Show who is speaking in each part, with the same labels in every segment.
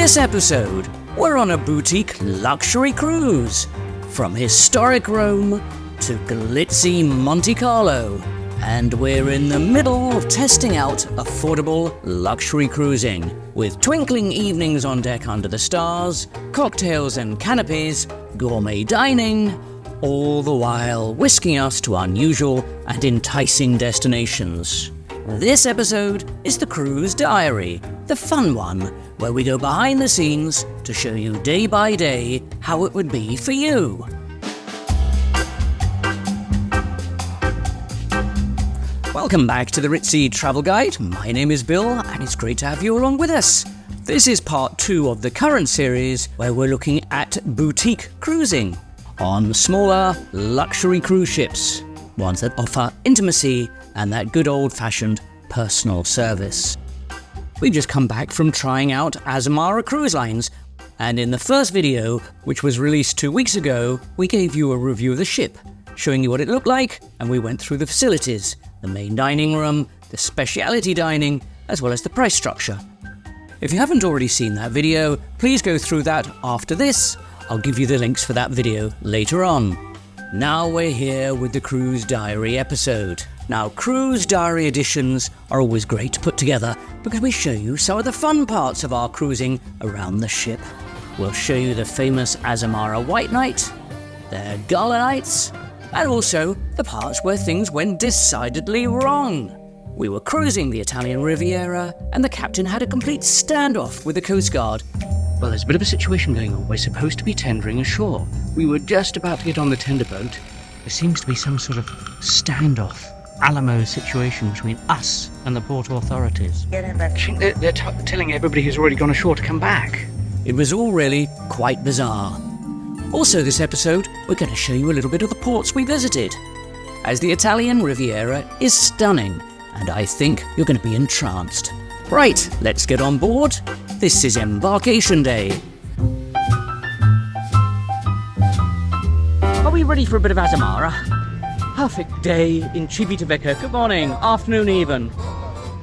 Speaker 1: This episode, we're on a boutique luxury cruise. From historic Rome to glitzy Monte Carlo. And we're in the middle of testing out affordable luxury cruising. With twinkling evenings on deck under the stars, cocktails and canapés, gourmet dining, all the while whisking us to unusual and enticing destinations. This episode is the Cruise Diary, the fun one, where we go behind the scenes to show you day by day how it would be for you. Welcome back to the Ritzy Travel Guide. My name is Bill, and it's great to have you along with us. This is part 2 of the current series, where we're looking at boutique cruising on smaller luxury cruise ships, ones that offer intimacy and that good old-fashioned personal service. We've just come back from trying out Azamara Cruise Lines, and in the first video, which was released 2 weeks ago, we gave you a review of the ship, showing you what it looked like, and we went through the facilities, the main dining room, the specialty dining, as well as the price structure. If you haven't already seen that video, please go through that after this. I'll give you the links for that video later on. Now we're here with the Cruise Diary episode. Now, Cruise Diary editions are always great to put together because we show you some of the fun parts of our cruising around the ship. We'll show you the famous Azamara White Night, their Gala Nights, and also the parts where things went decidedly wrong. We were cruising the Italian Riviera and the captain had a complete standoff with the Coastguard. Well, there's a bit of a situation going on. We're supposed to be tendering ashore. We were just about to get on the tender boat. There seems to be some sort of standoff, Alamo situation between us and the Porto authorities. I think they're telling everybody who's already gone ashore to come back. It was all really quite bizarre. Also this episode, we're going to show you a little bit of the ports we visited, as the Italian Riviera is stunning, and I think you're going to be entranced. Right, let's get on board. This is Embarkation Day. Are we ready for a bit of Azamara? Perfect day in Civitavecchia. Good morning, afternoon even.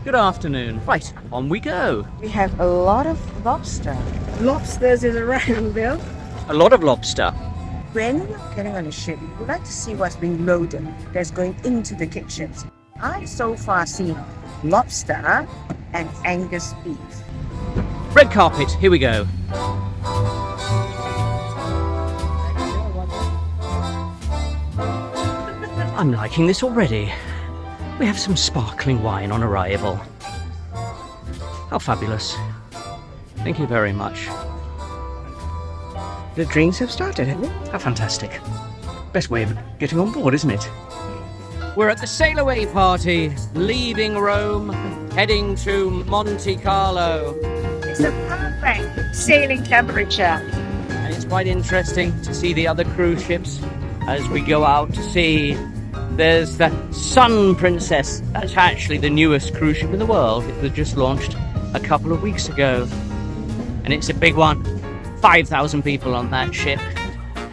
Speaker 1: Good afternoon. Right, on we go.
Speaker 2: We have a lot of lobster. Lobsters is around, Bill.
Speaker 1: A lot of lobster.
Speaker 2: When you're getting on a ship, you would like to see what's being loaded that's going into the kitchens. I've so far seen lobster and Angus beef.
Speaker 1: Red carpet, here we go. I'm liking this already. We have some sparkling wine on arrival. How fabulous. Thank you very much.
Speaker 2: The drinks have started, haven't they?
Speaker 1: How fantastic. Best way of getting on board, isn't it? We're at the sail away party, leaving Rome, heading to Monte Carlo.
Speaker 2: It's a perfect sailing temperature.
Speaker 1: And it's quite interesting to see the other cruise ships as we go out to sea. There's the Sun Princess. That's actually the newest cruise ship in the world. It was just launched a couple of weeks ago. And it's a big one. 5,000 people on that ship.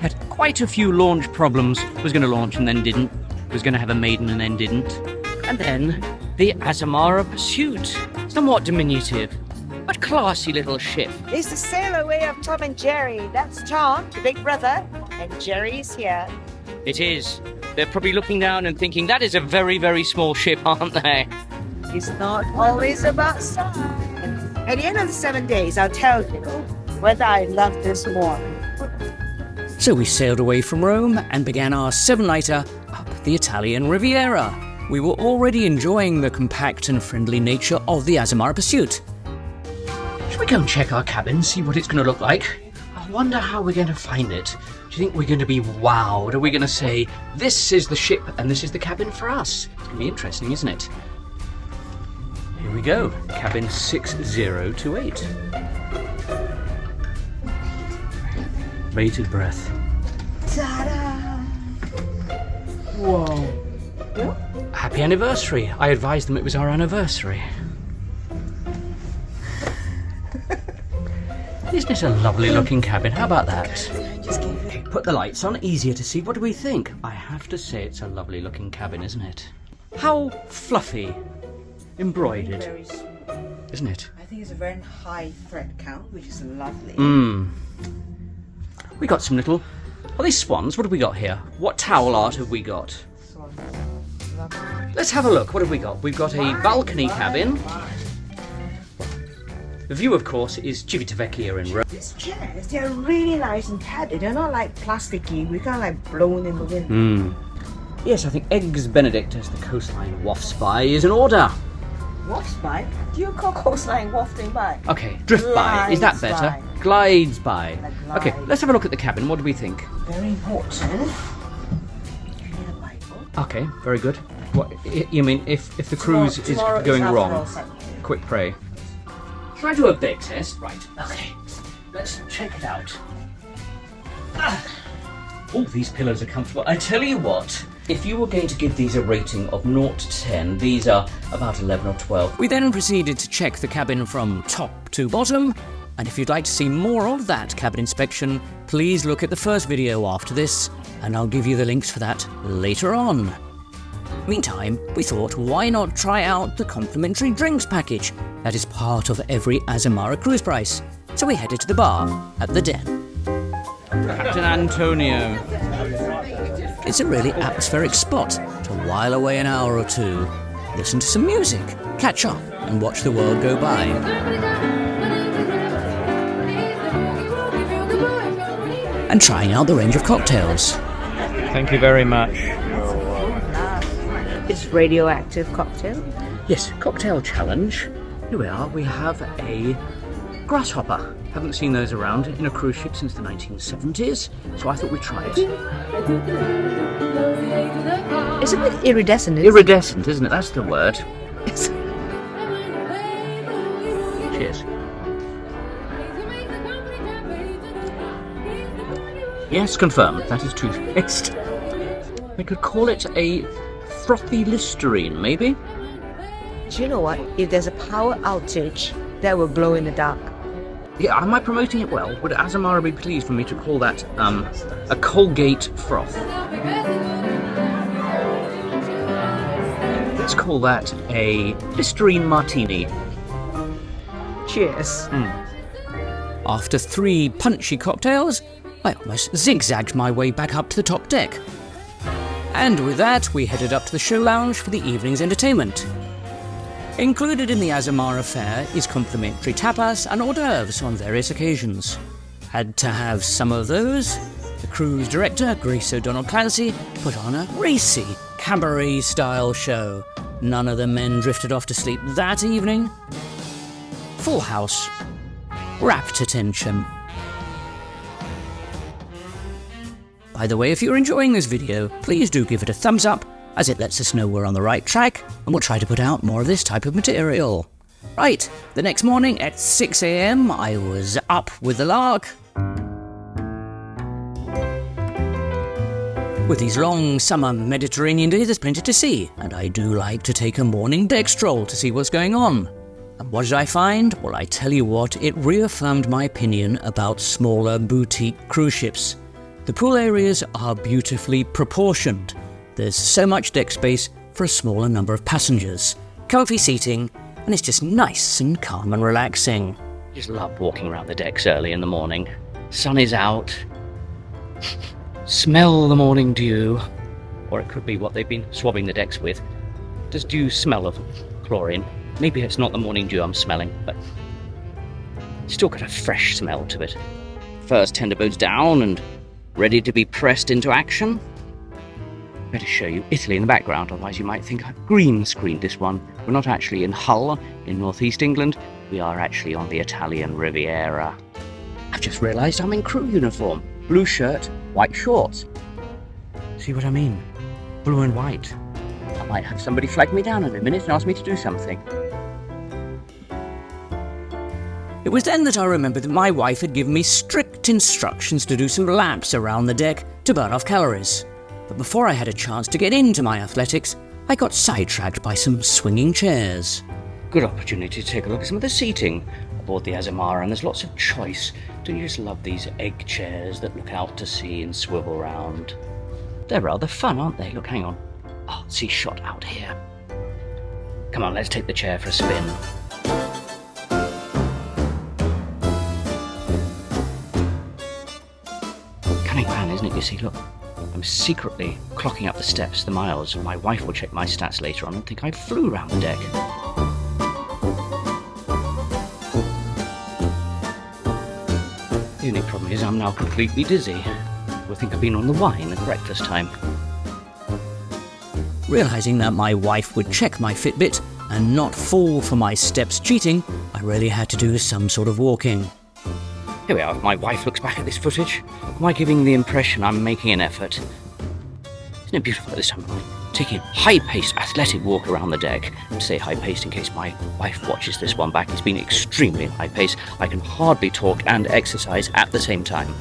Speaker 1: Had quite a few launch problems. Was going to launch and then didn't. Was going to have a maiden and then didn't. And then the Azamara Pursuit. Somewhat diminutive, but classy little ship.
Speaker 2: It's the sail away of Tom and Jerry. That's Tom, the big brother, and Jerry's here.
Speaker 1: It is. They're probably looking down and thinking, that is a very, very small ship, aren't they?
Speaker 2: It's not always about size. At the end of the 7 days, I'll tell you whether I love this more.
Speaker 1: So we sailed away from Rome and began our 7-nighter up the Italian Riviera. We were already enjoying the compact and friendly nature of the Azamara Pursuit. Should we go and check our cabin, see what it's going to look like? I wonder how we're going to find it. Do you think we're going to be wowed? Are we going to say, this is the ship and this is the cabin for us? It's going to be interesting, isn't it? Here we go, cabin 6028. Bated breath.
Speaker 2: Ta-da! Whoa.
Speaker 1: Happy anniversary. I advised them it was our anniversary. Isn't it a lovely looking cabin? How about that? Put the lights on, easier to see. What do we think? I have to say it's a lovely looking cabin, isn't it? How fluffy. Embroidered. Isn't it?
Speaker 2: I think it's a very high thread count, which is lovely.
Speaker 1: We got some little... Are these swans? What have we got here? What towel art have we got? Let's have a look. What have we got? We've got a balcony cabin. The view, of course, is Civitavecchia in Rome.
Speaker 2: These chairs, they're really nice and padded. They're not like plasticky. We kind of like blown in the wind.
Speaker 1: Yes, I think Eggs Benedict as the coastline wafts by is in order.
Speaker 2: Wafts by? Do you call coastline wafting by?
Speaker 1: Okay, drift by. Is that better?
Speaker 2: By.
Speaker 1: Glides by.
Speaker 2: Like
Speaker 1: Okay,
Speaker 2: glide.
Speaker 1: let's have a look at the cabin. What do we think?
Speaker 2: Very important. You need a Bible.
Speaker 1: Okay, very good. What you mean if the cruise is
Speaker 2: Tomorrow
Speaker 1: going
Speaker 2: after
Speaker 1: wrong?
Speaker 2: all Sunday.
Speaker 1: Quick pray. Shall I do a big test? Right. Okay. Let's check it out. Oh, these pillows are comfortable. I tell you what, if you were going to give these a rating of 0 to 10, these are about 11 or 12. We then proceeded to check the cabin from top to bottom, and if you'd like to see more of that cabin inspection, please look at the first video after this, and I'll give you the links for that later on. Meantime, we thought, why not try out the complimentary drinks package that is part of every Azamara cruise price? So we headed to the bar at the Den. Captain Antonio. It's a really atmospheric spot to while away an hour or two, listen to some music, catch up, and watch the world go by. And trying out the range of cocktails.
Speaker 3: Thank you very much.
Speaker 2: It's radioactive cocktail.
Speaker 1: Yes, cocktail challenge. Here we are, we have a grasshopper. Haven't seen those around in a cruise ship since the 1970s, so I thought we'd try it.
Speaker 2: It's a bit iridescent,
Speaker 1: Iridescent, isn't it? That's the word. Cheers. Yes, confirmed. That is toothpaste. We could call it a frothy Listerine, maybe?
Speaker 2: Do you know what? If there's a power outage, that will glow in the dark.
Speaker 1: Yeah, am I promoting it well? Would Azamara be pleased for me to call that a Colgate froth? Let's call that a Listerine martini.
Speaker 2: Cheers.
Speaker 1: After 3 punchy cocktails, I almost zigzagged my way back up to the top deck. And with that, we headed up to the show lounge for the evening's entertainment. Included in the Azamara fare is complimentary tapas and hors d'oeuvres on various occasions. Had to have some of those. The cruise director, Grace O'Donnell Clancy, put on a racy cabaret-style show. None of the men drifted off to sleep that evening. Full house. Rapt attention. By the way, if you're enjoying this video, please do give it a thumbs up, as it lets us know we're on the right track, and we'll try to put out more of this type of material. Right, the next morning at 6 AM, I was up with the lark. With these long summer Mediterranean days, there's plenty to see, and I do like to take a morning deck stroll to see what's going on. And what did I find? Well, I tell you what, it reaffirmed my opinion about smaller boutique cruise ships. The pool areas are beautifully proportioned. There's so much deck space for a smaller number of passengers. Comfy seating, and it's just nice and calm and relaxing. Just love walking around the decks early in the morning. Sun is out. Smell the morning dew. Or it could be what they've been swabbing the decks with. Does dew smell of chlorine? Maybe it's not the morning dew I'm smelling, but it's still got a fresh smell to it. First tender boats down and ready to be pressed into action. Better show you Italy in the background, otherwise you might think I've green screened this one. We're not actually in Hull, in northeast England. We are actually on the Italian Riviera. I've just realised I'm in crew uniform. Blue shirt, white shorts. See what I mean? Blue and white. I might have somebody flag me down in a minute and ask me to do something. It was then that I remembered that my wife had given me strict instructions to do some laps around the deck to burn off calories. But before I had a chance to get into my athletics, I got sidetracked by some swinging chairs. Good opportunity to take a look at some of the seating aboard the Azamara, and there's lots of choice. Don't you just love these egg chairs that look out to sea and swivel round? They're rather fun, aren't they? Look, hang on. Oh, sea shot out here. Come on, let's take the chair for a spin. isn't it? You see, look, I'm secretly clocking up the steps, the miles. My wife will check my stats later on and think I flew around the deck. The only problem is I'm now completely dizzy. We'll think I've been on the wine at breakfast time. Realising that my wife would check my Fitbit and not fall for my steps cheating, I really had to do some sort of walking. Here we are. My wife looks back at this footage. Am I giving the impression I'm making an effort? Isn't it beautiful at this time of night? Taking a high-paced, athletic walk around the deck. To say high-paced in case my wife watches this one back, it's been extremely high-paced. I can hardly talk and exercise at the same time.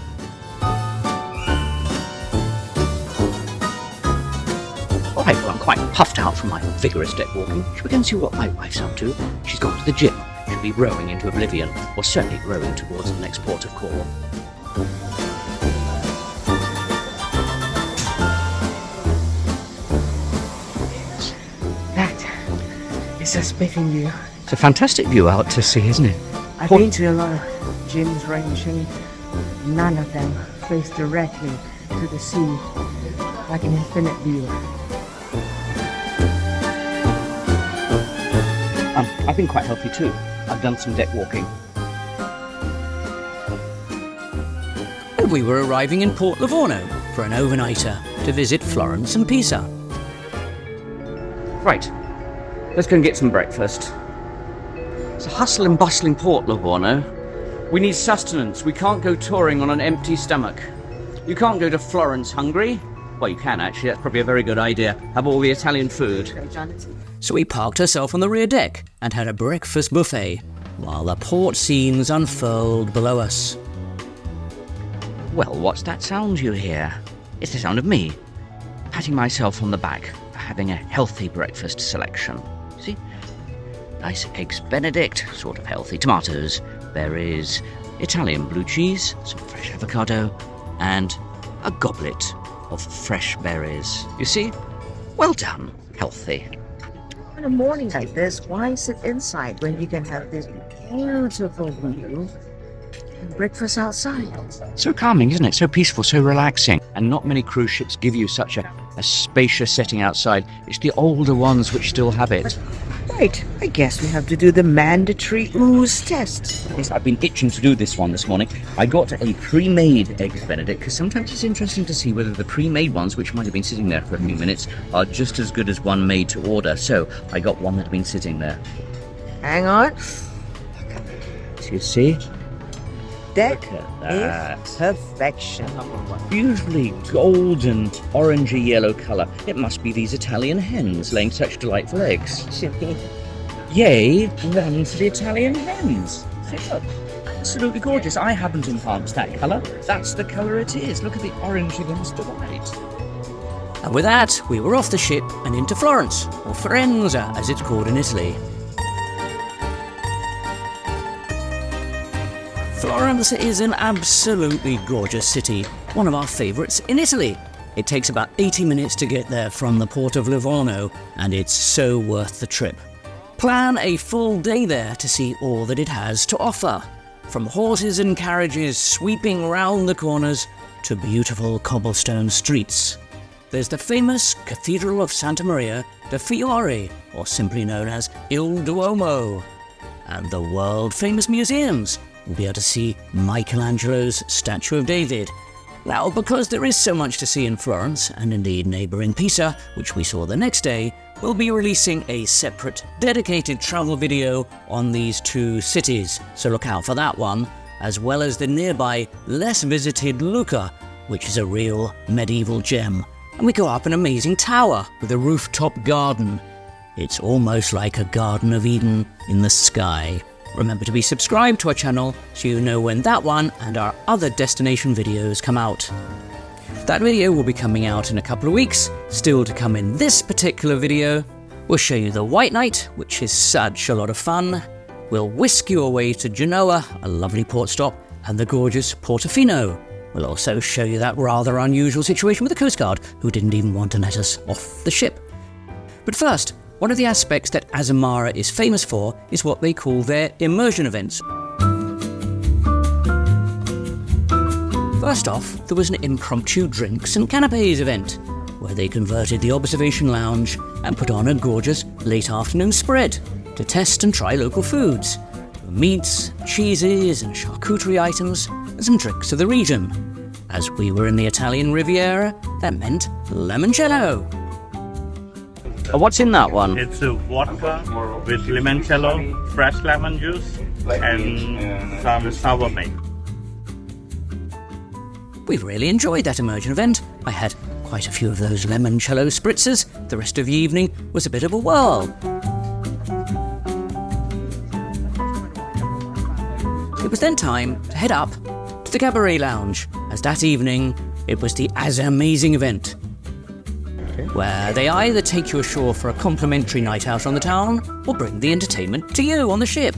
Speaker 1: Alright, well, I'm quite puffed out from my vigorous deck walking. Should we go and see what my wife's up to? She's gone to the gym. She'll be rowing into oblivion, or certainly rowing towards the next port of call.
Speaker 2: That is a spiffing view.
Speaker 1: It's a fantastic view out to sea, isn't it?
Speaker 2: I've been to a lot of gyms ranging. None of them face directly to the sea like an infinite view.
Speaker 1: I've been quite healthy too. I've done some deck walking. And we were arriving in Port Livorno for an overnighter to visit Florence and Pisa. Right, let's go and get some breakfast. It's a hustle and bustling Port Livorno. We need sustenance. We can't go touring on an empty stomach. You can't go to Florence hungry. Well, you can actually. That's probably a very good idea. Have all the Italian food. So we parked ourselves on the rear deck and had a breakfast buffet while the port scenes unfurled below us. Well, what's that sound you hear? It's the sound of me patting myself on the back for having a healthy breakfast selection. See? Nice eggs Benedict, sort of healthy, tomatoes, berries, Italian blue cheese, some fresh avocado, and a goblet of fresh berries. You see? Well done. Healthy.
Speaker 2: On a morning like this, why sit inside when you can have this beautiful view and breakfast outside?
Speaker 1: So calming, isn't it? So peaceful, so relaxing. And not many cruise ships give you such a spacious setting outside. It's the older ones which still have it.
Speaker 2: Right, I guess we have to do the mandatory ooze test.
Speaker 1: Yes, I've been itching to do this one this morning. I got a pre-made Eggs Benedict because sometimes it's interesting to see whether the pre-made ones, which might have been sitting there for a few minutes, are just as good as one made to order. So I got one that had been sitting there.
Speaker 2: Hang on.
Speaker 1: Do you see?
Speaker 2: That
Speaker 1: Look at that.
Speaker 2: is perfection.
Speaker 1: Beautifully golden, orangey yellow colour. It must be these Italian hens laying such delightful eggs. Yay, one for the Italian hens. See, look, absolutely gorgeous. I haven't enhanced that colour. That's the colour it is. Look at the orange against the white. And with that, we were off the ship and into Florence, or Firenze, as it's called in Italy. Florence is an absolutely gorgeous city, one of our favourites in Italy. It takes about 80 minutes to get there from the port of Livorno, and it's so worth the trip. Plan a full day there to see all that it has to offer, from horses and carriages sweeping round the corners to beautiful cobblestone streets. There's the famous Cathedral of Santa Maria de Fiore, or simply known as Il Duomo, and the world-famous museums. We'll be able to see Michelangelo's Statue of David. Now, because there is so much to see in Florence, and indeed neighbouring Pisa, which we saw the next day, we'll be releasing a separate, dedicated travel video on these two cities, so look out for that one, as well as the nearby, less visited Lucca, which is a real medieval gem. And we go up an amazing tower with a rooftop garden. It's almost like a Garden of Eden in the sky. Remember to be subscribed to our channel so you know when that one and our other destination videos come out. That video will be coming out in a couple of weeks. Still to come in this particular video, we'll show you the White Night, which is such a lot of fun. We'll whisk you away to Genoa, a lovely port stop, and the gorgeous Portofino. We'll also show you that rather unusual situation with the Coastguard, who didn't even want to let us off the ship. But first, one of the aspects that Azamara is famous for is what they call their immersion events. First off, there was an impromptu drinks and canapés event, where they converted the observation lounge and put on a gorgeous late afternoon spread to test and try local foods, meats, cheeses and charcuterie items, and some drinks of the region. As we were in the Italian Riviera, that meant Lemoncello. What's in that one?
Speaker 4: It's a vodka with limoncello, fresh lemon juice, and some sour milk.
Speaker 1: We really enjoyed that immersion event. I had quite a few of those limoncello spritzers. The rest of the evening was a bit of a whirl. It was then time to head up to the Cabaret lounge, as that evening it was the Azamazing event, where they either take you ashore for a complimentary night out on the town or bring the entertainment to you on the ship.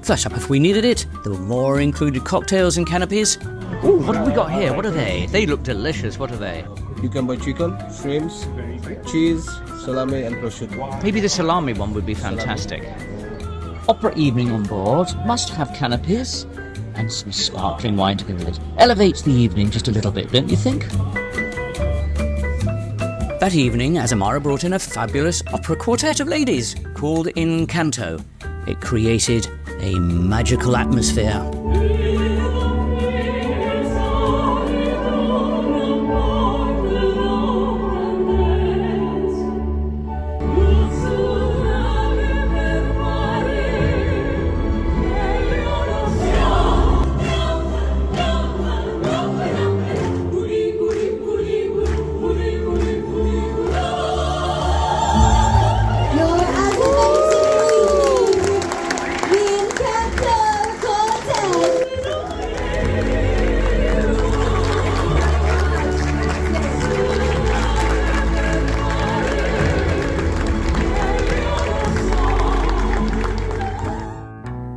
Speaker 1: First up, if we needed it, there were more included cocktails and canapés. Ooh, what have we got here? What are they? They look delicious. What are they?
Speaker 5: Cucumber chicken, shrimps, cheese, salami and prosciutto.
Speaker 1: Maybe the salami one would be fantastic. Opera evening on board, must have canapés and some sparkling wine to go with it. Elevates the evening just a little bit, don't you think? That evening, Azamara brought in a fabulous opera quartet of ladies called Incanto. It created a magical atmosphere.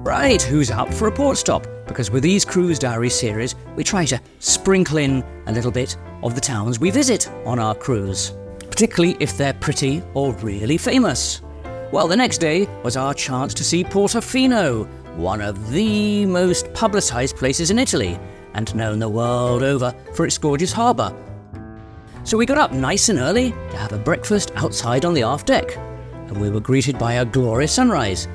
Speaker 1: Right, who's up for a port stop? Because with these Cruise Diary series, we try to sprinkle in a little bit of the towns we visit on our cruise, particularly if they're pretty or really famous. Well, the next day was our chance to see Portofino, one of the most publicised places in Italy, and known the world over for its gorgeous harbour. So we got up nice and early to have a breakfast outside on the aft deck, and we were greeted by a glorious sunrise,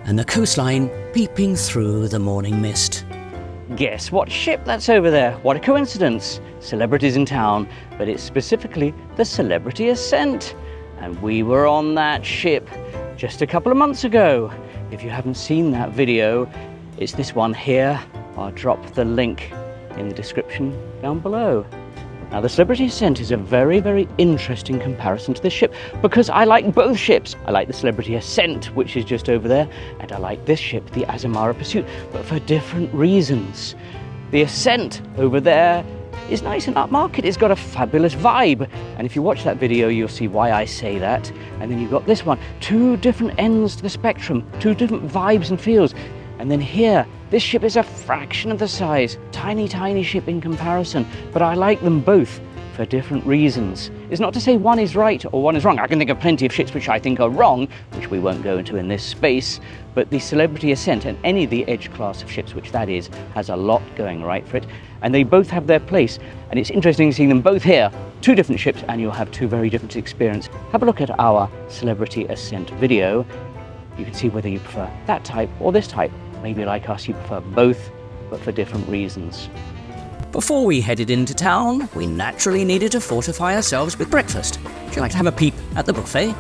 Speaker 1: and the coastline peeping through the morning mist. Guess what ship that's over there? What a coincidence. Celebrities in town, but it's specifically the Celebrity Ascent. And we were on that ship just a couple of months ago. If you haven't seen that video, it's this one here. I'll drop the link in the description down below. Now, the Celebrity Ascent is a very, very interesting comparison to this ship because I like both ships. I like the Celebrity Ascent, which is just over there, and I like this ship, the Azamara Pursuit, but for different reasons. The Ascent over there is nice and upmarket. It's got a fabulous vibe, and if you watch that video, you'll see why I say that. And then you've got this one, two different ends to the spectrum, two different vibes and feels. And then here, this ship is a fraction of the size, tiny, tiny ship in comparison, but I like them both for different reasons. It's not to say one is right or one is wrong. I can think of plenty of ships which I think are wrong, which we won't go into in this space, but the Celebrity Ascent and any of the Edge class of ships, which that is, has a lot going right for it, and they both have their place, and it's interesting seeing them both here, two different ships, and you'll have two very different experiences. Have a look at our Celebrity Ascent video. You can see whether you prefer that type or this type. Maybe like us, you prefer both, but for different reasons. Before we headed into town, we naturally needed to fortify ourselves with breakfast. Would you like to have a peep at the buffet?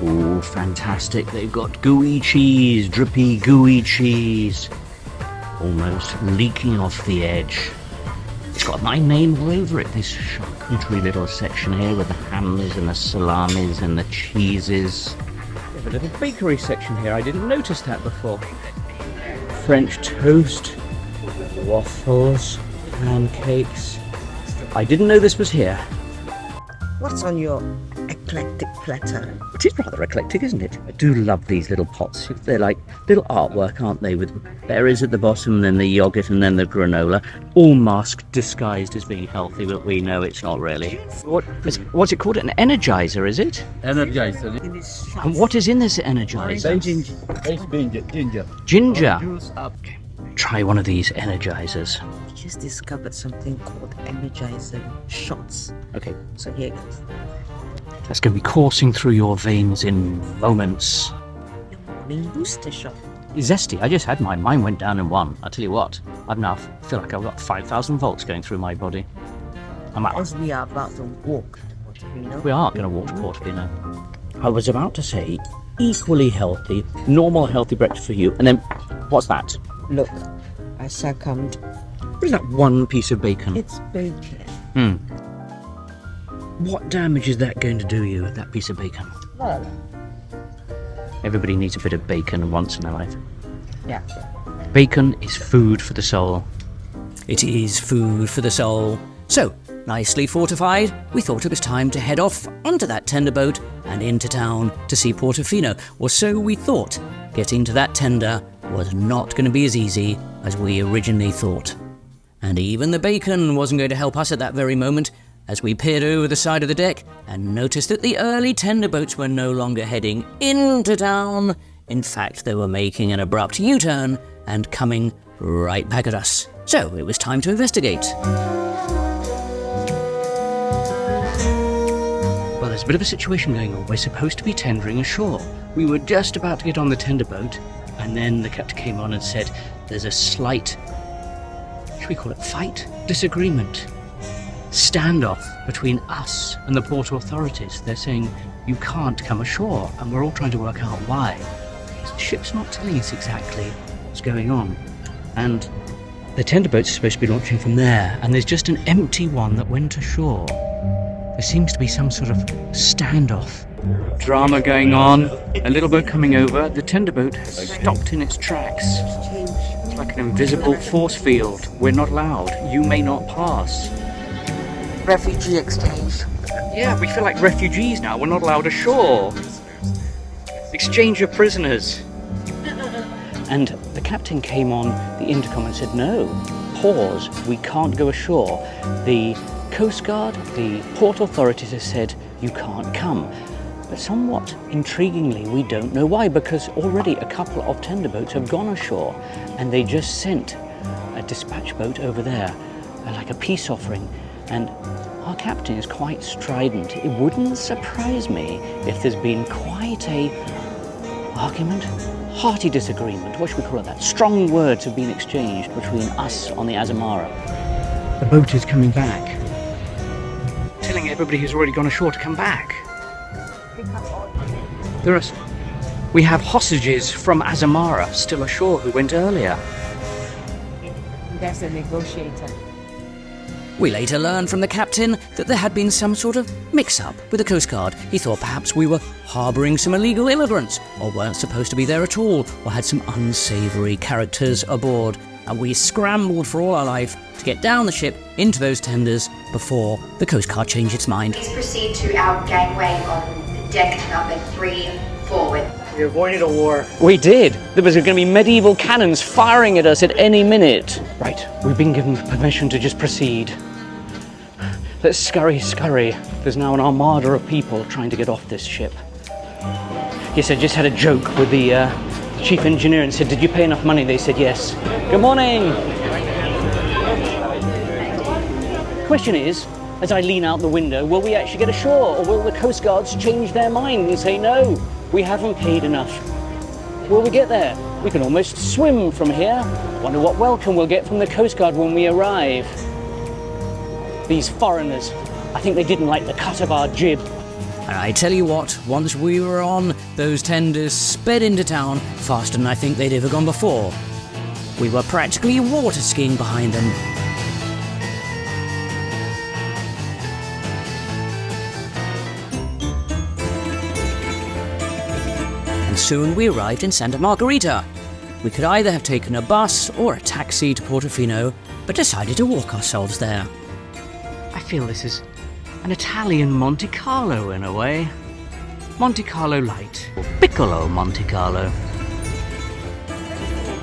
Speaker 1: Ooh, fantastic. They've got gooey cheese, drippy gooey cheese, almost leaking off the edge. It's got my name all over it, this charcuterie little section here with the hams and the salamis and the cheeses. We have a little bakery section here. I didn't notice that before. French toast, waffles, pancakes. I didn't know this was here.
Speaker 2: What's on your eclectic platter.
Speaker 1: It is rather eclectic, isn't it? I do love these little pots. They're like little artwork, aren't they? With berries at the bottom, then the yogurt, and then the granola. All masked, disguised as being healthy, but we know it's not really. What's it called? An energizer, is it?
Speaker 5: Energizer.
Speaker 1: And what is in this energizer?
Speaker 5: Ginger.
Speaker 1: Ginger.
Speaker 5: Juice up.
Speaker 1: Try one of these energizers.
Speaker 2: We just discovered something called energizer shots.
Speaker 1: Okay,
Speaker 2: So here it goes.
Speaker 1: that's going to be coursing through your veins in moments.
Speaker 2: Your morning booster shot.
Speaker 1: Zesty. I just had mine. Mine went down in one. I tell you what, I've now feel like I've got 5,000 volts going through my body. I'm out.
Speaker 2: As we are about to walk to Portofino.
Speaker 1: We are going to walk to Portofino. I was about to say equally healthy, normal healthy breakfast for you, and then what's that?
Speaker 2: Look, I succumbed.
Speaker 1: What is that one piece of bacon?
Speaker 2: It's bacon.
Speaker 1: What damage is that going to do you, that piece of bacon?
Speaker 2: Well,
Speaker 1: Everybody needs a bit of bacon once in their life.
Speaker 2: yeah.
Speaker 1: Bacon is food for the soul. It is food for the soul. So, nicely fortified, we thought it was time to head off onto that tender boat and into town to see Portofino. Or so we thought. Getting to that tender was not going to be as easy as we originally thought. And even the bacon wasn't going to help us at that very moment, as we peered over the side of the deck and noticed that the early tender boats were no longer heading into town. In fact, they were making an abrupt U-turn and coming right back at us. So it was time to investigate. Well, there's a bit of a situation going on. We're supposed to be tendering ashore. We were just about to get on the tender boat, and then the captain came on and said there's a slight, should we call it fight? Disagreement. Standoff between us and the port authorities. They're saying you can't come ashore, and we're all trying to work out why. The ship's not telling us exactly what's going on, and the tender boats are supposed to be launching from there, and there's just an empty one that went ashore. There seems to be some sort of standoff. Drama going on, a little boat coming over, the tender boat has stopped in its tracks. It's like an invisible force field. We're not allowed. You may not pass.
Speaker 2: Refugee exchange.
Speaker 1: Yeah, we feel like refugees now. We're not allowed ashore. Exchange of prisoners. And the captain came on the intercom and said, no, pause, we can't go ashore. The Coastguard, the port authorities have said you can't come. But somewhat intriguingly, we don't know why, because already a couple of tender boats have gone ashore, and they just sent a dispatch boat over there, like a peace offering. And our captain is quite strident. It wouldn't surprise me if there's been quite a argument, hearty disagreement, what should we call it that? Strong words have been exchanged between us on the Azamara. The boat is coming back, telling everybody who's already gone ashore to come back. We have hostages from Azamara still ashore who went earlier.
Speaker 2: That's a negotiator.
Speaker 1: We later learned from the captain that there had been some sort of mix-up with the Coast Guard. He thought perhaps we were harbouring some illegal immigrants, or weren't supposed to be there at all, or had some unsavoury characters aboard. And we scrambled for all our life to get down the ship into those tenders before the Coast Guard changed its mind.
Speaker 6: Please proceed to our gangway on deck number 3 forward.
Speaker 4: We avoided a war.
Speaker 1: We did. There was going to be medieval cannons firing at us at any minute. Right, we've been given permission to just proceed. Let's scurry. There's now an armada of people trying to get off this ship. Yes, I just had a joke with the chief engineer and said, did you pay enough money? They said yes. Good morning. Question is, as I lean out the window, will we actually get ashore, or will the Coast Guards change their mind and say, no, we haven't paid enough? Will we get there? We can almost swim from here. Wonder what welcome we'll get from the Coast Guard when we arrive. These foreigners, I think they didn't like the cut of our jib. And I tell you what, once we were on, those tenders sped into town faster than I think they'd ever gone before. We were practically water skiing behind them. And soon we arrived in Santa Margherita. We could either have taken a bus or a taxi to Portofino, but decided to walk ourselves there. I feel this is An Italian Monte Carlo in a way. Monte Carlo Light, or Piccolo Monte Carlo.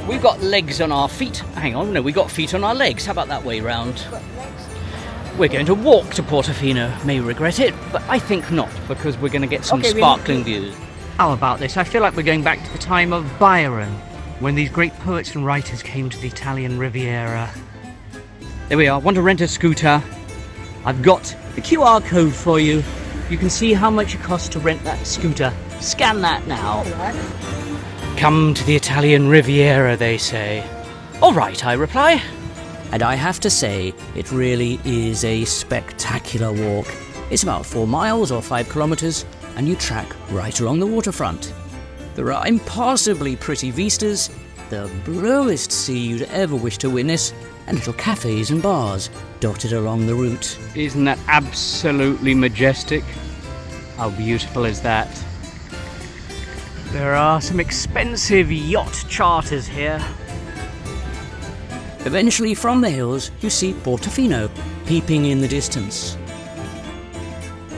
Speaker 1: We've got legs on our feet. Hang on, no, we got feet on our legs. How about that way round? We're going to walk to Portofino. May regret it, but I think not, because we're going to get some sparkling views. How about this? I feel like we're going back to the time of Byron, when these great poets and writers came to the Italian Riviera. There we are. Want to rent a scooter? I've got the QR code for you. You can see how much it costs to rent that scooter. Scan that now. Come to the Italian Riviera, they say. All right, I reply. And I have to say, it really is a spectacular walk. It's about 4 miles or 5 kilometers, and you track right along the waterfront. There are impossibly pretty vistas, the bluest sea you'd ever wish to witness, and little cafes and bars dotted along the route. Isn't that absolutely majestic? How beautiful is that? There are some expensive yacht charters here. Eventually, from the hills, you see Portofino peeping in the distance.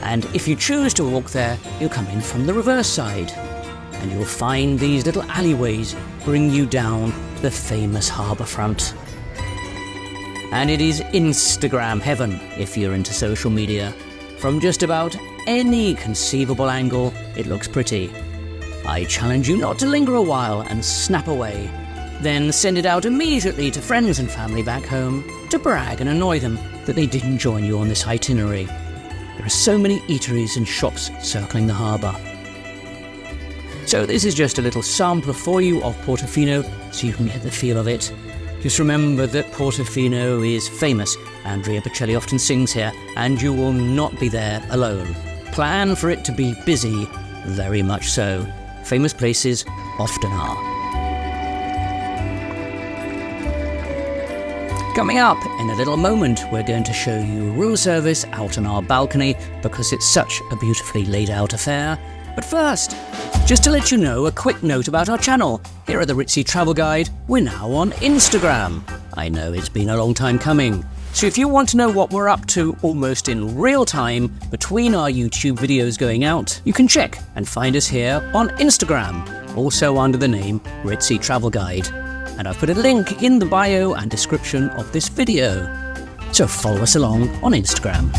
Speaker 1: And if you choose to walk there, you'll come in from the reverse side, and you'll find these little alleyways bring you down to the famous harbour front. And it is Instagram heaven if you're into social media. From just about any conceivable angle, it looks pretty. I challenge you not to linger a while and snap away. Then send it out immediately to friends and family back home to brag and annoy them that they didn't join you on this itinerary. There are so many eateries and shops circling the harbour. So this is just a little sampler for you of Portofino so you can get the feel of it. Just remember that Portofino is famous. Andrea Bocelli often sings here, and you will not be there alone. Plan for it to be busy, very much so. Famous places often are. Coming up in a little moment, we're going to show you room service out on our balcony because it's such a beautifully laid out affair. But first, just to let you know, a quick note about our channel. Here at the Ritzy Travel Guide, we're now on Instagram. I know it's been a long time coming. So if you want to know what we're up to almost in real time between our YouTube videos going out, you can check and find us here on Instagram, also under the name Ritzy Travel Guide. And I've put a link in the bio and description of this video. So follow us along on Instagram.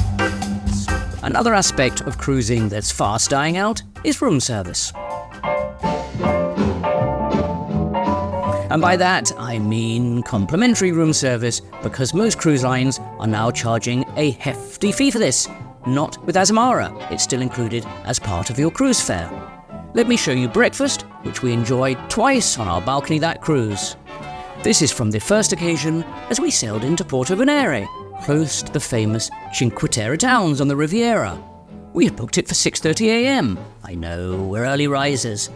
Speaker 1: Another aspect of cruising that's fast dying out is room service. And by that, I mean complimentary room service, because most cruise lines are now charging a hefty fee for this. Not with Azamara, it's still included as part of your cruise fare. Let me show you breakfast, which we enjoyed twice on our balcony that cruise. This is from the first occasion as we sailed into Porto Venere, close to the famous Cinque Terre towns on the Riviera. We had booked it for 6:30 a.m. I know, we're early risers.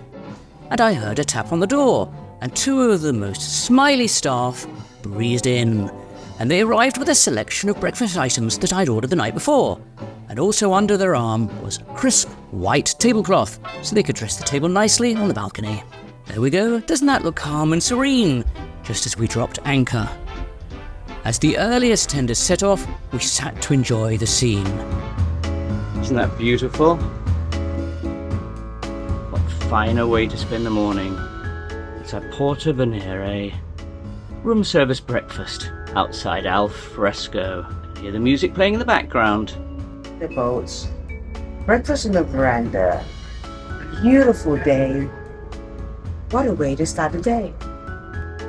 Speaker 1: And I heard a tap on the door, and 2 of the most smiley staff breezed in. And they arrived with a selection of breakfast items that I'd ordered the night before. And also under their arm was a crisp white tablecloth, so they could dress the table nicely on the balcony. There we go, doesn't that look calm and serene? Just as we dropped anchor. As the earliest tender set off, we sat to enjoy the scene. Isn't that beautiful? What finer way to spend the morning. It's at Porto Venere. Room service breakfast outside al fresco. Hear the music playing in the background.
Speaker 2: The boats. Breakfast on the veranda. Beautiful day. What a way to start the day.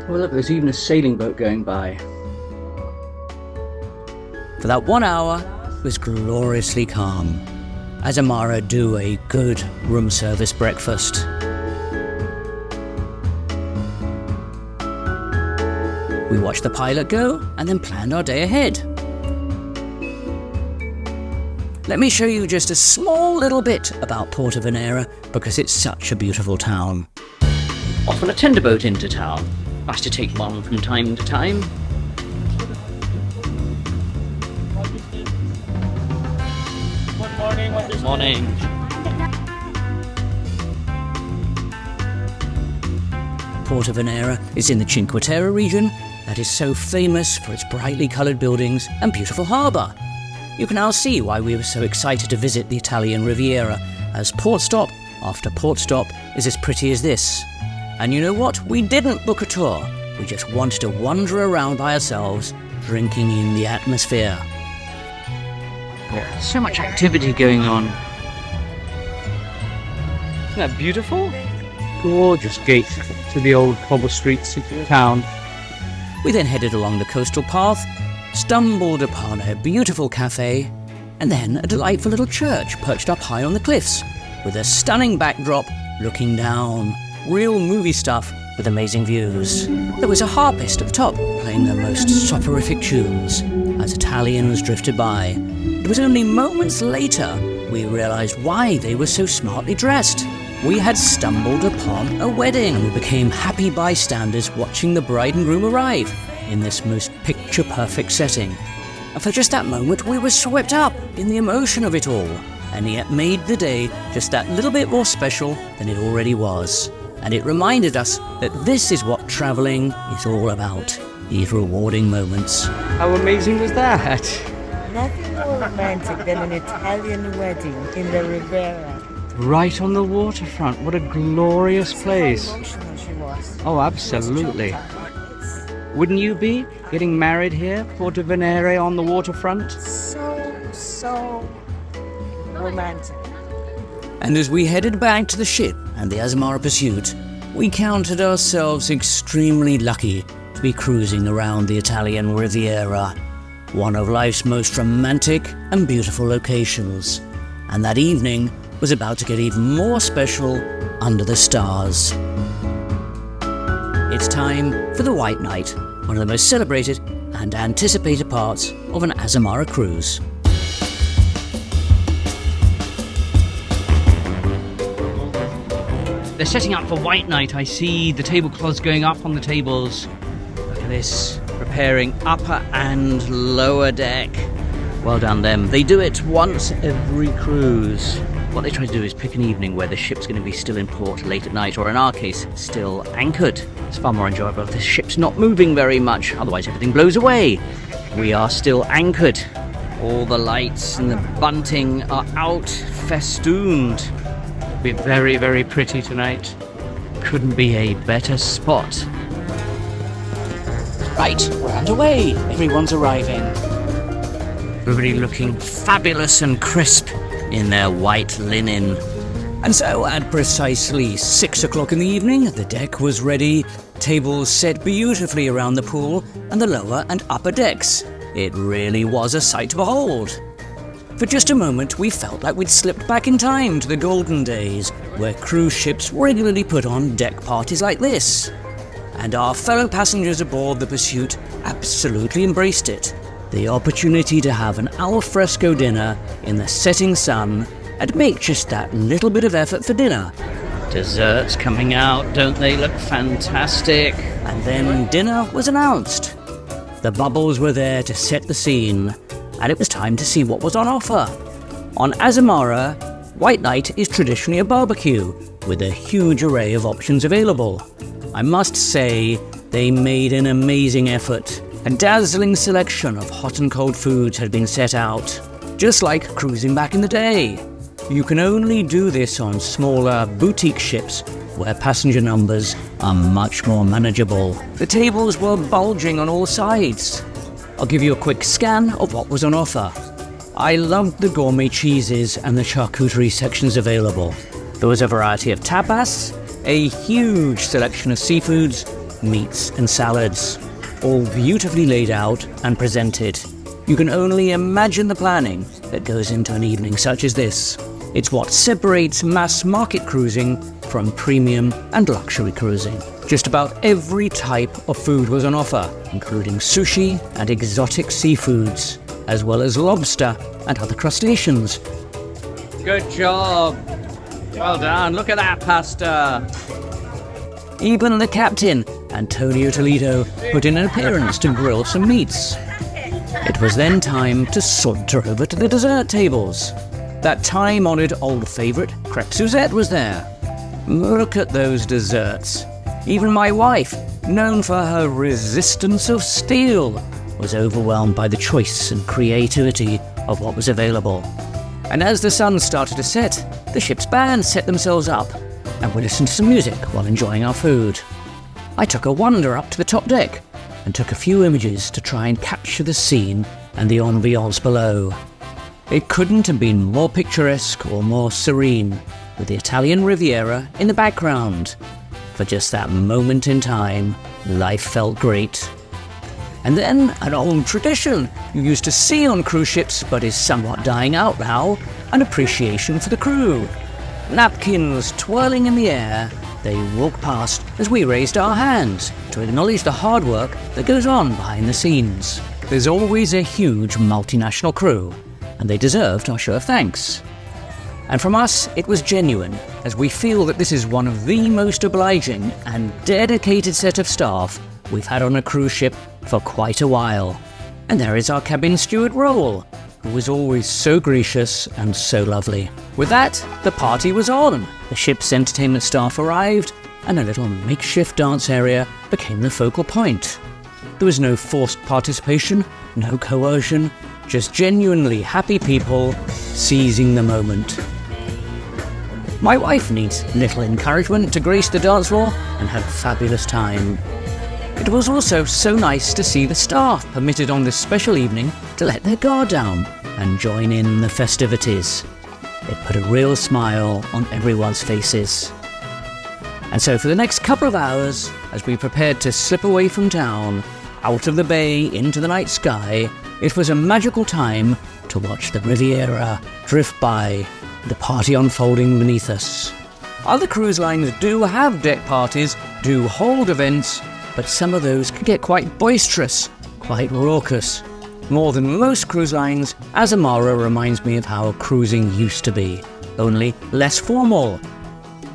Speaker 1: Oh look, there's even a sailing boat going by. For that 1 hour, it was gloriously calm. Azamara do a good room service breakfast. We watched the pilot go and then planned our day ahead. Let me show you just a small little bit about Porto Venere because it's such a beautiful town. Off on a tender boat into town. Nice to take one from time to time. Good morning. Porto Venere is in the Cinque Terre region that is so famous for its brightly coloured buildings and beautiful harbour. You can now see why we were so excited to visit the Italian Riviera, as port stop after port stop is as pretty as this. And you know what? We didn't book a tour. We just wanted to wander around by ourselves, drinking in the atmosphere. So much activity going on. Isn't that beautiful? Gorgeous gate to the old cobble streets of town. We then headed along the coastal path, stumbled upon a beautiful cafe, and then a delightful little church perched up high on the cliffs, with a stunning backdrop looking down. Real movie stuff with amazing views. There was a harpist at the top playing the most soporific tunes as Italians drifted by. It was only moments later we realised why they were so smartly dressed. We had stumbled upon a wedding and we became happy bystanders watching the bride and groom arrive in this most picture-perfect setting. And for just that moment we were swept up in the emotion of it all, and yet made the day just that little bit more special than it already was. And it reminded us that this is what travelling is all about, these rewarding moments. How amazing was that?
Speaker 2: Nothing more romantic than an Italian wedding in the Riviera.
Speaker 1: Right on the waterfront, what a glorious place.
Speaker 2: How emotional she was.
Speaker 1: Oh, absolutely. Wouldn't you be getting married here, Porto Venere on the waterfront?
Speaker 2: So romantic.
Speaker 1: And as we headed back to the ship and the Azamara Pursuit, we counted ourselves extremely lucky to be cruising around the Italian Riviera, one of life's most romantic and beautiful locations. And that evening was about to get even more special under the stars. It's time for the White Night, one of the most celebrated and anticipated parts of an Azamara cruise. They're setting up for White Night. I see the tablecloths going up on the tables. Look at this, preparing upper and lower deck. Well done them. They do it once every cruise. What they try to do is pick an evening where the ship's going to be still in port late at night, or in our case, still anchored. It's far more enjoyable if the ship's not moving very much, otherwise everything blows away. We are still anchored. All the lights and the bunting are out, festooned. It'll be very, very pretty tonight. Couldn't be a better spot. Right, we're underway. Everyone's arriving. Everybody looking fabulous and crisp in their white linen. And so at precisely 6 o'clock in the evening, the deck was ready, tables set beautifully around the pool and the lower and upper decks. It really was a sight to behold. For just a moment, we felt like we'd slipped back in time to the golden days, where cruise ships regularly put on deck parties like this. And our fellow passengers aboard the Pursuit absolutely embraced it. The opportunity to have an al fresco dinner in the setting sun and make just that little bit of effort for dinner. Desserts coming out, don't they look fantastic? And then dinner was announced. The bubbles were there to set the scene, and it was time to see what was on offer. On Azamara, White Night is traditionally a barbecue, with a huge array of options available. I must say, they made an amazing effort. A dazzling selection of hot and cold foods had been set out, just like cruising back in the day. You can only do this on smaller boutique ships where passenger numbers are much more manageable. The tables were bulging on all sides. I'll give you a quick scan of what was on offer. I loved the gourmet cheeses and the charcuterie sections available. There was a variety of tapas, a huge selection of seafoods, meats and salads, all beautifully laid out and presented. You can only imagine the planning that goes into an evening such as this. It's what separates mass market cruising from premium and luxury cruising. Just about every type of food was on offer, including sushi and exotic seafoods, as well as lobster and other crustaceans. Good job! Well done, look at that pasta! Even the captain, Antonio Toledo, put in an appearance to grill some meats. It was then time to saunter over to the dessert tables. That time-honoured old favourite, crepe Suzette, was there. Look at those desserts. Even my wife, known for her resistance of steel, was overwhelmed by the choice and creativity of what was available. And as the sun started to set, the ship's band set themselves up, and we listened to some music while enjoying our food. I took a wander up to the top deck and took a few images to try and capture the scene and the ambiance below. It couldn't have been more picturesque or more serene, with the Italian Riviera in the background. For just that moment in time, life felt great. And then, an old tradition you used to see on cruise ships but is somewhat dying out now, an appreciation for the crew. Napkins twirling in the air, they walked past as we raised our hands to acknowledge the hard work that goes on behind the scenes. There's always a huge multinational crew, and they deserved our show of thanks. And from us, it was genuine, as we feel that this is one of the most obliging and dedicated set of staff we've had on a cruise ship for quite a while. And there is our cabin steward Raoul, who was always so gracious and so lovely. With that, the party was on. The ship's entertainment staff arrived, and a little makeshift dance area became the focal point. There was no forced participation, no coercion, just genuinely happy people seizing the moment. My wife needs little encouragement to grace the dance floor and had a fabulous time. It was also so nice to see the staff permitted on this special evening to let their guard down and join in the festivities. It put a real smile on everyone's faces. And so for the next couple of hours, as we prepared to slip away from town, out of the bay into the night sky, it was a magical time to watch the Riviera drift by, the party unfolding beneath us. Other cruise lines do have deck parties, do hold events, but some of those can get quite boisterous, quite raucous. More than most cruise lines, Azamara reminds me of how cruising used to be, only less formal.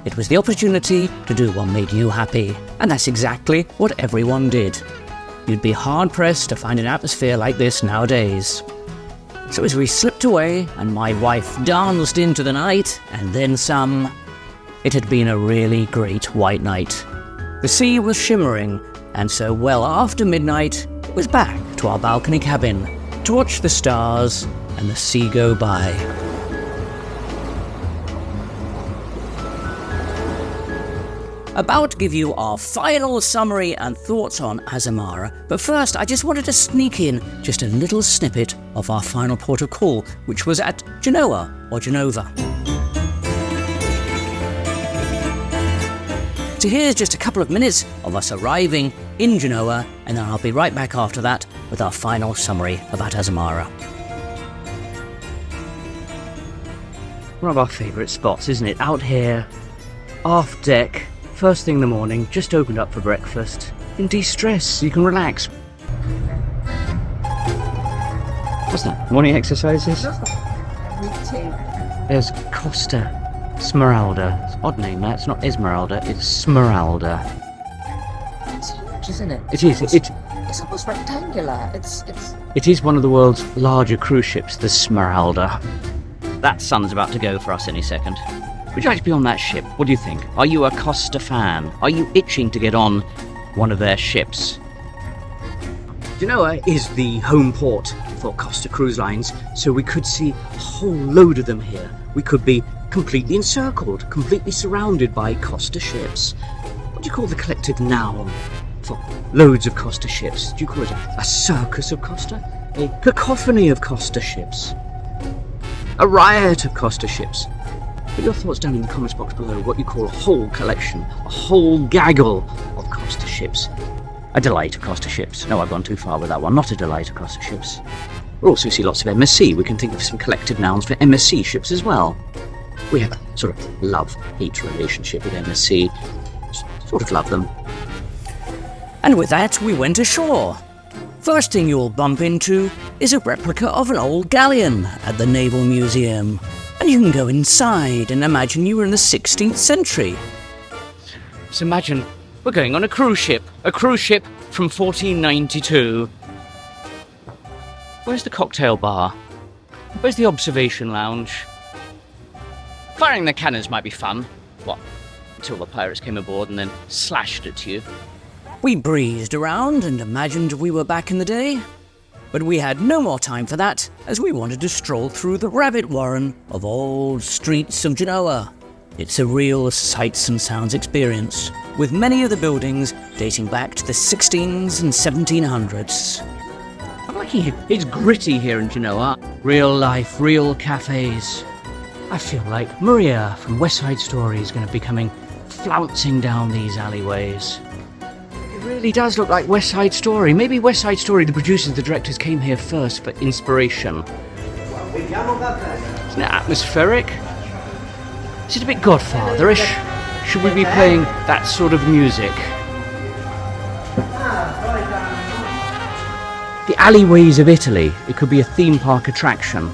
Speaker 1: It was the opportunity to do what made you happy, and that's exactly what everyone did. You'd be hard-pressed to find an atmosphere like this nowadays. So as we slipped away and my wife danced into the night, and then some, it had been a really great white night. The sea was shimmering, and so well after midnight, it was back to our balcony cabin to watch the stars and the sea go by. About to give you our final summary and thoughts on Azamara, but first I just wanted to sneak in just a little snippet of our final port of call, which was at Genoa, or Genova. So here's just a couple of minutes of us arriving in Genoa, and then I'll be right back after that with our final summary about Azamara. One of our favourite spots, isn't it? Out here, aft deck, first thing in the morning, just opened up for breakfast. In de-stress, so you can relax. What's that? Morning exercises? There's Costa Smeralda. It's an odd name, that. It's not Esmeralda, it's Smeralda.
Speaker 2: It's huge, isn't it?
Speaker 1: It is.
Speaker 2: It's almost rectangular.
Speaker 1: It is one of the world's larger cruise ships, the Smeralda. That sun's about to go for us any second. Would you like to be on that ship? What do you think? Are you a Costa fan? Are you itching to get on one of their ships? Genoa is the home port for Costa Cruise Lines, so we could see a whole load of them here. We could be completely encircled, completely surrounded by Costa ships. What do you call the collective noun for loads of Costa ships? Do you call it a circus of Costa? A cacophony of Costa ships? A riot of Costa ships? Put your thoughts down in the comments box below what you call a whole collection, a whole gaggle of Costa ships. A delight of Costa ships. No, I've gone too far with that one. Not a delight of Costa ships. We'll also see lots of MSC. We can think of some collective nouns for MSC ships as well. We have a sort of love-hate relationship with MSC. Sort of love them. And with that, we went ashore. First thing you'll bump into is a replica of an old galleon at the Naval Museum. And you can go inside and imagine you were in the 16th century. So imagine we're going on a cruise ship from 1492. Where's the cocktail bar? Where's the observation lounge? Firing the cannons might be fun. What? Until the pirates came aboard and then slashed at you. We breezed around and imagined we were back in the day. But we had no more time for that, as we wanted to stroll through the rabbit warren of old streets of Genoa. It's a real sights and sounds experience, with many of the buildings dating back to the 1600s and 1700s. I'm liking it. It's gritty here in Genoa. Real life, real cafes. I feel like Maria from West Side Story is going to be coming flouncing down these alleyways. It really does look like West Side Story. Maybe West Side Story, the producers, the directors came here first for inspiration. Isn't it atmospheric? Is it a bit Godfatherish? Should we be playing that sort of music? The alleyways of Italy. It could be a theme park attraction.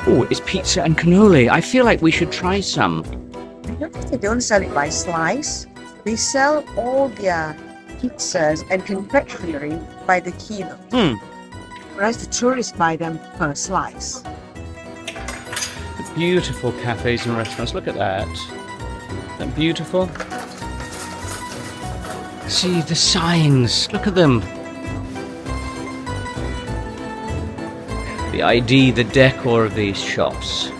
Speaker 1: Oh, it's pizza and cannoli. I feel like we should try some.
Speaker 2: They don't sell it by slice. They sell all their pizzas and confectionery by the kilo. Whereas the tourists buy them per slice.
Speaker 1: The beautiful cafes and restaurants. Look at that. Isn't that beautiful? See the signs. Look at them. The ID, the decor of these shops.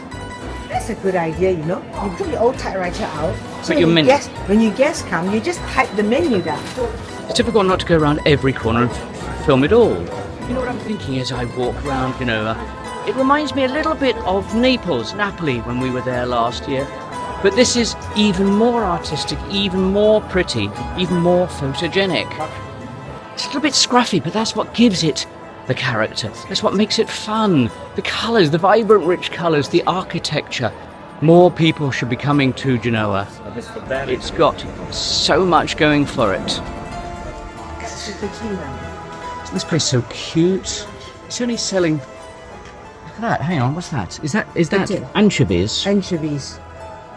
Speaker 2: That's a good idea, you know. You put your old typewriter out.
Speaker 1: Put your menu.
Speaker 2: When your guests come, you just type the menu down.
Speaker 1: It's difficult not to go around every corner and film it all. You know what I'm thinking as I walk around Genoa? It reminds me a little bit of Napoli, when we were there last year. But this is even more artistic, even more pretty, even more photogenic. It's a little bit scruffy, but that's what gives it the character. That's what makes it fun. The colours, the vibrant, rich colours, the architecture. More people should be coming to Genoa. It's got so much going for it. Isn't this place so cute? It's only selling... Look at that, hang on, what's that? Is that anchovies?
Speaker 2: Anchovies.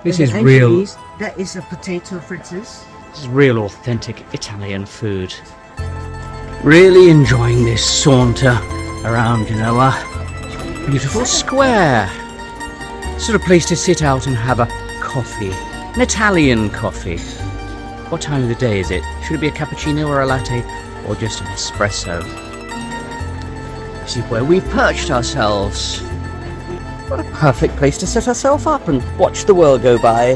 Speaker 1: This is real...
Speaker 2: That is a potato fritters.
Speaker 1: This is real authentic Italian food. Really enjoying this saunter around Genoa. Beautiful square. Sort of place to sit out and have a coffee. An Italian coffee. What time of the day is it? Should it be a cappuccino or a latte? Or just an espresso? This is where we've perched ourselves. What a perfect place to set ourselves up and watch the world go by.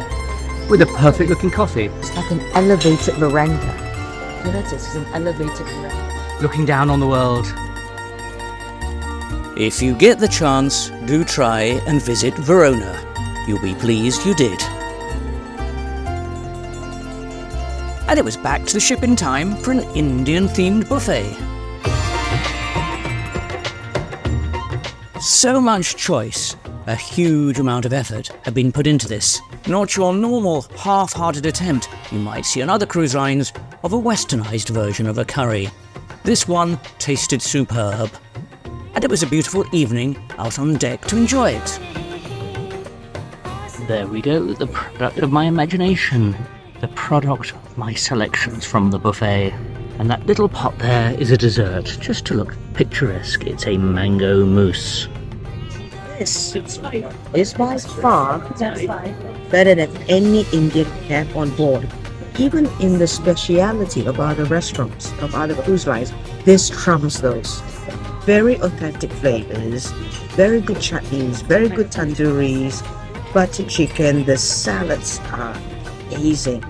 Speaker 1: With a perfect looking coffee.
Speaker 2: It's like an elevated veranda. You notice it's an elevated veranda.
Speaker 1: Looking down on the world. If you get the chance, do try and visit Verona. You'll be pleased you did. And it was back to the ship in time for an Indian-themed buffet. So much choice, a huge amount of effort had been put into this. Not your normal half-hearted attempt you might see on other cruise lines of a westernized version of a curry. This one tasted superb, and it was a beautiful evening out on deck to enjoy it. There we go, the product of my imagination, the product of my selections from the buffet. And that little pot there is a dessert, just to look picturesque. It's a mango mousse.
Speaker 2: This is by far better than any Indian have on board. Even in the speciality of other restaurants, of other cruise lines, this trumps those. Very authentic flavors, very good chutneys, very good tandooris, butter chicken, the salads are amazing.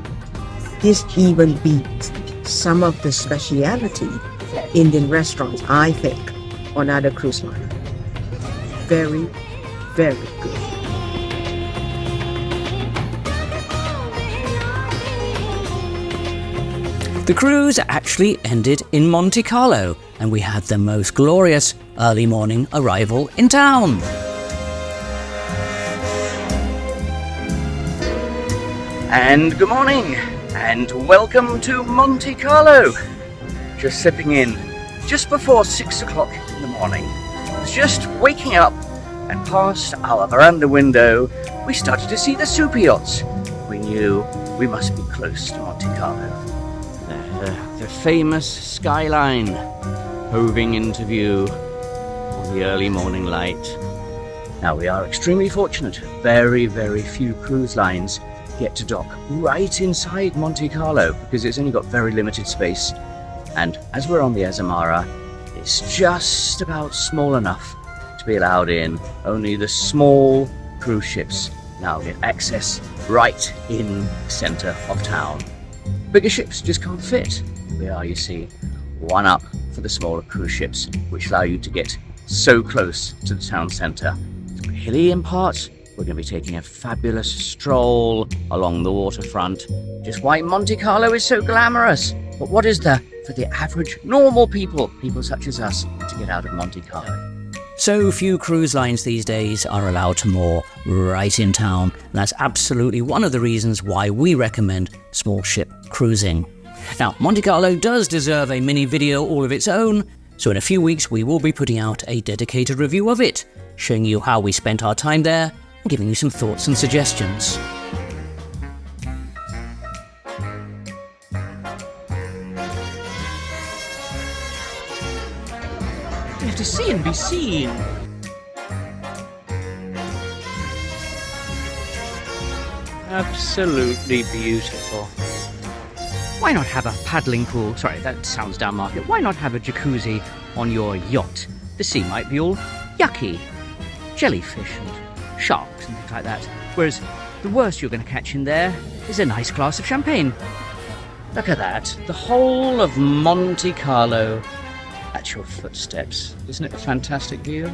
Speaker 2: This even beats some of the speciality Indian restaurants, I think, on other cruise lines. Very, very good.
Speaker 1: The cruise actually ended in Monte Carlo, and we had the most glorious early morning arrival in town. And good morning, and welcome to Monte Carlo. Just slipping in just before 6 o'clock in the morning. I was just waking up, and past our veranda window, we started to see the super yachts. We knew we must be close to Monte Carlo. The famous skyline hoving into view on the early morning light. Now we are extremely fortunate. Very, very few cruise lines get to dock right inside Monte Carlo because it's only got very limited space And as we're on the Azamara, it's just about small enough to be allowed in. Only the small cruise ships now get access right in the centre of town. Bigger ships just can't fit. Here we are, you see, one up for the smaller cruise ships, which allow you to get so close to the town centre. It's hilly in parts. We're going to be taking a fabulous stroll along the waterfront. Just why Monte Carlo is so glamorous. But what is there for the average normal people such as us, to get out of Monte Carlo? So few cruise lines these days are allowed to moor right in town. And that's absolutely one of the reasons why we recommend small ship cruising. Now, Monte Carlo does deserve a mini video all of its own, so in a few weeks we will be putting out a dedicated review of it, showing you how we spent our time there and giving you some thoughts and suggestions. You have to see and be seen. Absolutely beautiful. Why not have a paddling pool? Sorry, that sounds down market. Why not have a jacuzzi on your yacht? The sea might be all yucky. Jellyfish and sharks and things like that. Whereas the worst you're going to catch in there is a nice glass of champagne. Look at that. The whole of Monte Carlo at your footsteps. Isn't it a fantastic view?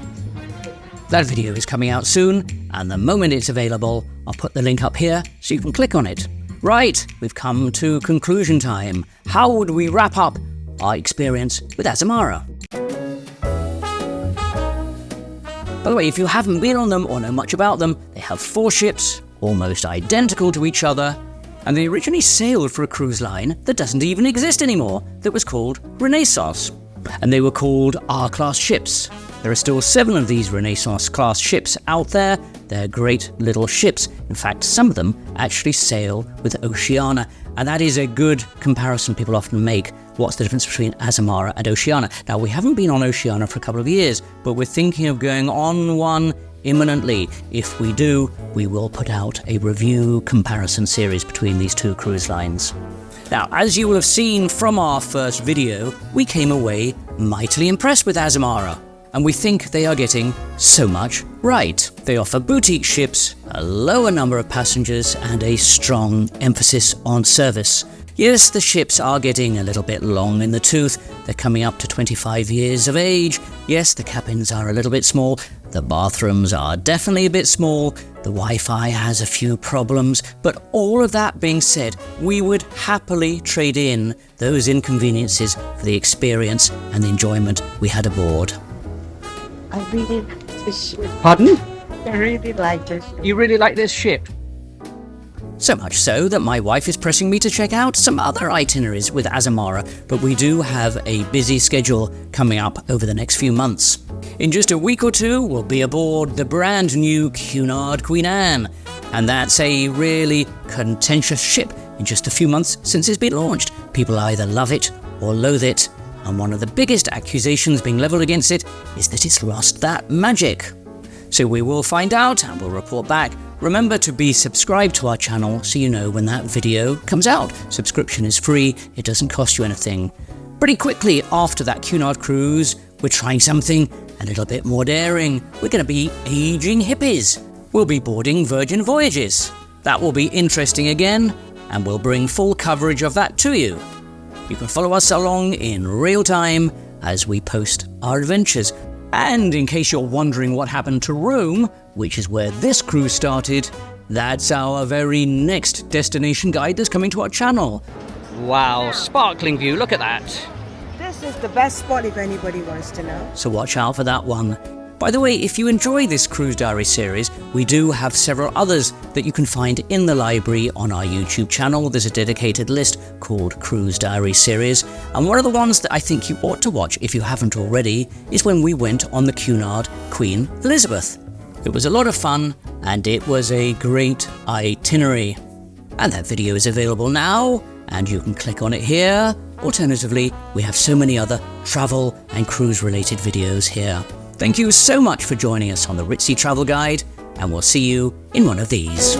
Speaker 1: That video is coming out soon, and the moment it's available, I'll put the link up here so you can click on it. Right, we've come to conclusion time. How would we wrap up our experience with Azamara? By the way, if you haven't been on them or know much about them, they have 4 ships, almost identical to each other, and they originally sailed for a cruise line that doesn't even exist anymore, that was called Renaissance. And they were called R-class ships. There are still 7 of these Renaissance-class ships out there. They're great little ships. In fact, some of them actually sail with Oceania, and that is a good comparison people often make. What's the difference between Azamara and Oceania? Now, we haven't been on Oceania for a couple of years, but we're thinking of going on one imminently. If we do, we will put out a review comparison series between these 2 cruise lines. Now, as you will have seen from our first video, we came away mightily impressed with Azamara, and we think they are getting so much right. They offer boutique ships, a lower number of passengers, and a strong emphasis on service. Yes, the ships are getting a little bit long in the tooth. They're coming up to 25 years of age. Yes, the cabins are a little bit small. The bathrooms are definitely a bit small. The Wi-Fi has a few problems. But all of that being said, we would happily trade in those inconveniences for the experience and the enjoyment we had aboard.
Speaker 2: I really like this ship.
Speaker 1: Pardon?
Speaker 2: I really like this.
Speaker 1: You really like this ship? So much so that my wife is pressing me to check out some other itineraries with Azamara, but we do have a busy schedule coming up over the next few months. In just a week or 2, we'll be aboard the brand new Cunard Queen Anne, and that's a really contentious ship. In just a few months since it's been launched, people either love it or loathe it, and one of the biggest accusations being levelled against it is that it's lost that magic. So we will find out and we'll report back. Remember to be subscribed to our channel so you know when that video comes out. Subscription is free, it doesn't cost you anything. Pretty quickly after that Cunard cruise, we're trying something a little bit more daring. We're going to be aging hippies. We'll be boarding Virgin Voyages. That will be interesting again, and we'll bring full coverage of that to you. You can follow us along in real time as we post our adventures. And in case you're wondering what happened to Rome, which is where this cruise started, that's our very next destination guide that's coming to our channel. Wow, sparkling view, look at that.
Speaker 2: This is the best spot if anybody wants to know.
Speaker 1: So watch out for that one. By the way, if you enjoy this Cruise Diary series, we do have several others that you can find in the library on our YouTube channel. There's a dedicated list called Cruise Diary series, and one of the ones that I think you ought to watch if you haven't already is when we went on the Cunard Queen Elizabeth. It was a lot of fun, and it was a great itinerary. And that video is available now, and you can click on it here. Alternatively, we have so many other travel and cruise related videos here. Thank you so much for joining us on the Ritzy Travel Guide, and we'll see you in one of these.